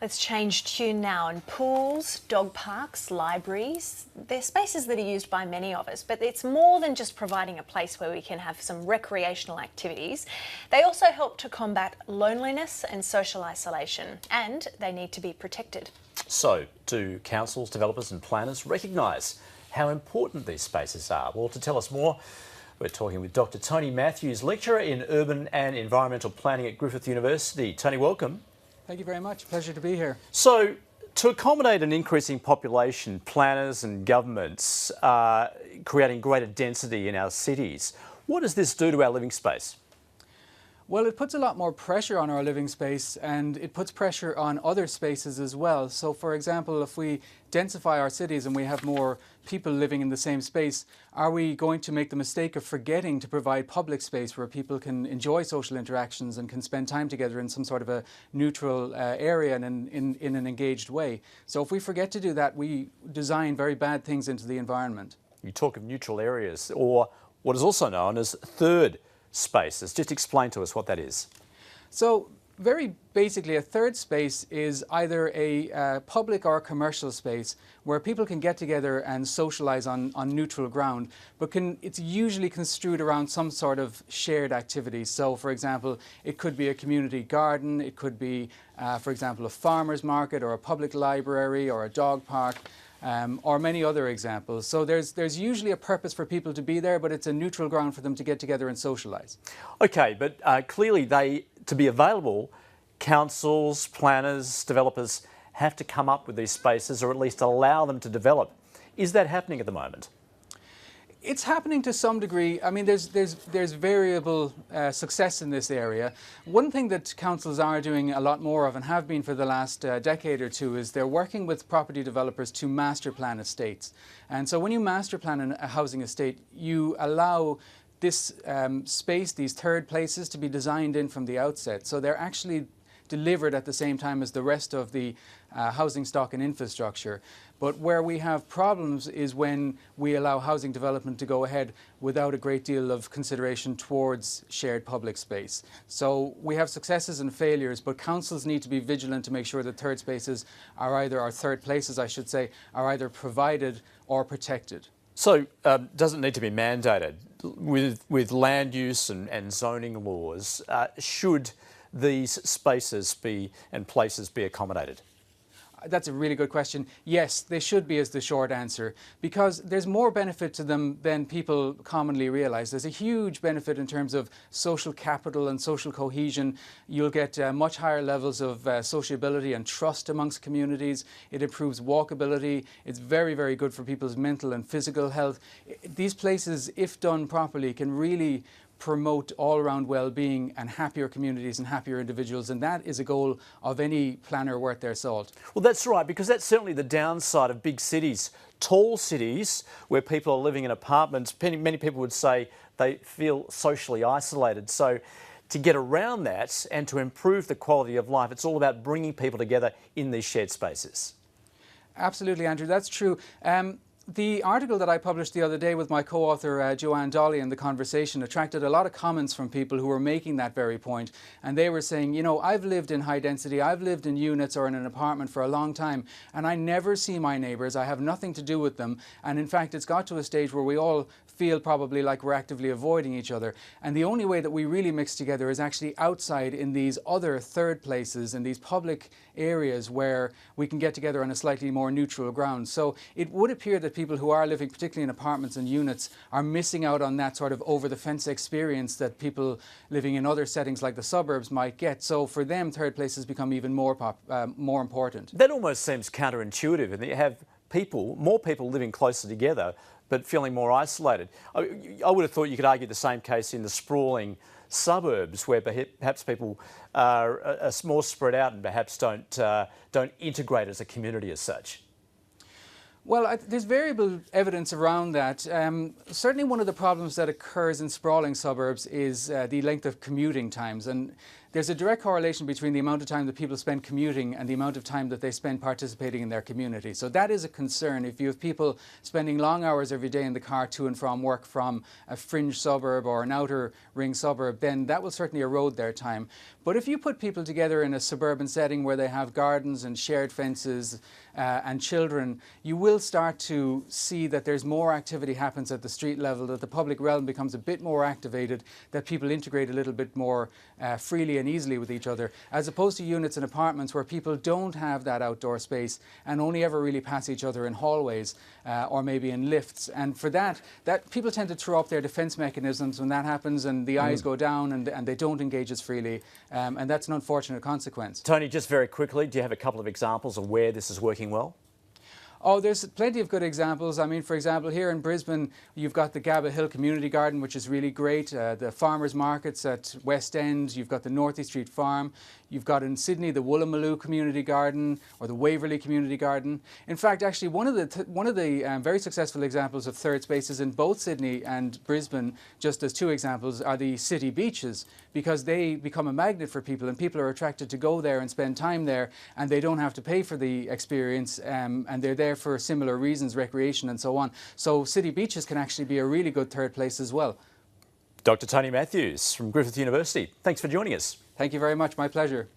Let's change tune now. And pools, dog parks, libraries, they're spaces that are used by many of us, but it's more than just providing a place where we can have some recreational activities. They also help to combat loneliness and social isolation, and they need to be protected. So, do councils, developers and planners recognise how important these spaces are? Well, to tell us more, we're talking with Dr. Tony Matthews, lecturer in urban and environmental planning at Griffith University. Tony, welcome. Thank you very much. Pleasure to be here. So, to accommodate an increasing population, planners and governments are creating greater density in our cities. What does this do to our living space? Well, it puts a lot more pressure on our living space, and it puts pressure on other spaces as well. So, for example, if we densify our cities and we have more people living in the same space, are we going to make the mistake of forgetting to provide public space where people can enjoy social interactions and can spend time together in some sort of a neutral area and in an engaged way? So if we forget to do that, we design very bad things into the environment. You talk of neutral areas, or what is also known as third spaces. Just explain to us what that is. So very basically, a third space is either a public or commercial space where people can get together and socialise on neutral ground, but it's usually construed around some sort of shared activity. So, for example, it could be a community garden, it could be, for example, a farmer's market or a public library or a dog park. Or many other examples. So there's usually a purpose for people to be there, but it's a neutral ground for them to get together and socialise. Okay, but clearly to be available, councils, planners, developers have to come up with these spaces or at least allow them to develop. Is that happening at the moment? It's happening to some degree. I mean, there's variable success in this area. One thing that councils are doing a lot more of, and have been for the last decade or two, is they're working with property developers to master plan estates. And so when you master plan a housing estate, you allow this space, these third places, to be designed in from the outset. So they're actually delivered at the same time as the rest of the housing stock and infrastructure. But where we have problems is when we allow housing development to go ahead without a great deal of consideration towards shared public space. So we have successes and failures, but councils need to be vigilant to make sure that third spaces are either, or third places I should say, are either provided or protected. So does it need to be mandated? With land use and zoning laws, should these spaces and places be accommodated? That's a really good question. Yes, they should be, is the short answer, because there's more benefit to them than people commonly realise. There's a huge benefit in terms of social capital and social cohesion. You'll get much higher levels of sociability and trust amongst communities. It improves walkability. It's very, very good for people's mental and physical health. These places, if done properly, can really promote all-around well-being and happier communities and happier individuals, and that is a goal of any planner worth their salt. Well, that's right, because that's certainly the downside of big cities. Tall cities where people are living in apartments, many people would say they feel socially isolated. So to get around that and to improve the quality of life, it's all about bringing people together in these shared spaces. Absolutely, Andrew, that's true. The article that I published the other day with my co-author Joanne Dolly in The Conversation attracted a lot of comments from people who were making that very point. And they were saying, you know, I've lived in high density, I've lived in units or in an apartment for a long time, and I never see my neighbours, I have nothing to do with them. And in fact, it's got to a stage where we all feel probably like we're actively avoiding each other. And the only way that we really mix together is actually outside in these other third places, in these public areas where we can get together on a slightly more neutral ground. So it would appear that people who are living particularly in apartments and units are missing out on that sort of over-the-fence experience that people living in other settings like the suburbs might get. So for them, third places become even more important. That almost seems counterintuitive, and you have more people living closer together but feeling more isolated. I would have thought you could argue the same case in the sprawling suburbs where perhaps people are more spread out and perhaps don't integrate as a community as such. Well, there's variable evidence around that. Certainly one of the problems that occurs in sprawling suburbs is the length of commuting times. And there's a direct correlation between the amount of time that people spend commuting and the amount of time that they spend participating in their community. So that is a concern. If you have people spending long hours every day in the car to and from work from a fringe suburb or an outer ring suburb, then that will certainly erode their time. But if you put people together in a suburban setting where they have gardens and shared fences and children, you will start to see that there's more activity happens at the street level, that the public realm becomes a bit more activated, that people integrate a little bit more freely and easily with each other, as opposed to units and apartments where people don't have that outdoor space and only ever really pass each other in hallways or maybe in lifts. And for that people tend to throw up their defense mechanisms when that happens, and the eyes go down and they don't engage as freely. And that's an unfortunate consequence. Tony, just very quickly, do you have a couple of examples of where this is working well? Oh, there's plenty of good examples. I mean, for example, here in Brisbane, you've got the Gaba Hill Community Garden, which is really great. The farmers markets at West End. You've got the Northey Street Farm. You've got in Sydney the Woolloomooloo Community Garden or the Waverley Community Garden. In fact, actually, one of the very successful examples of third spaces in both Sydney and Brisbane, just as two examples, are the city beaches, because they become a magnet for people and people are attracted to go there and spend time there, and they don't have to pay for the experience, and they're there for similar reasons, recreation and so on. So city beaches can actually be a really good third place as well. Dr. Tony Matthews from Griffith University, thanks for joining us. Thank you very much. My pleasure.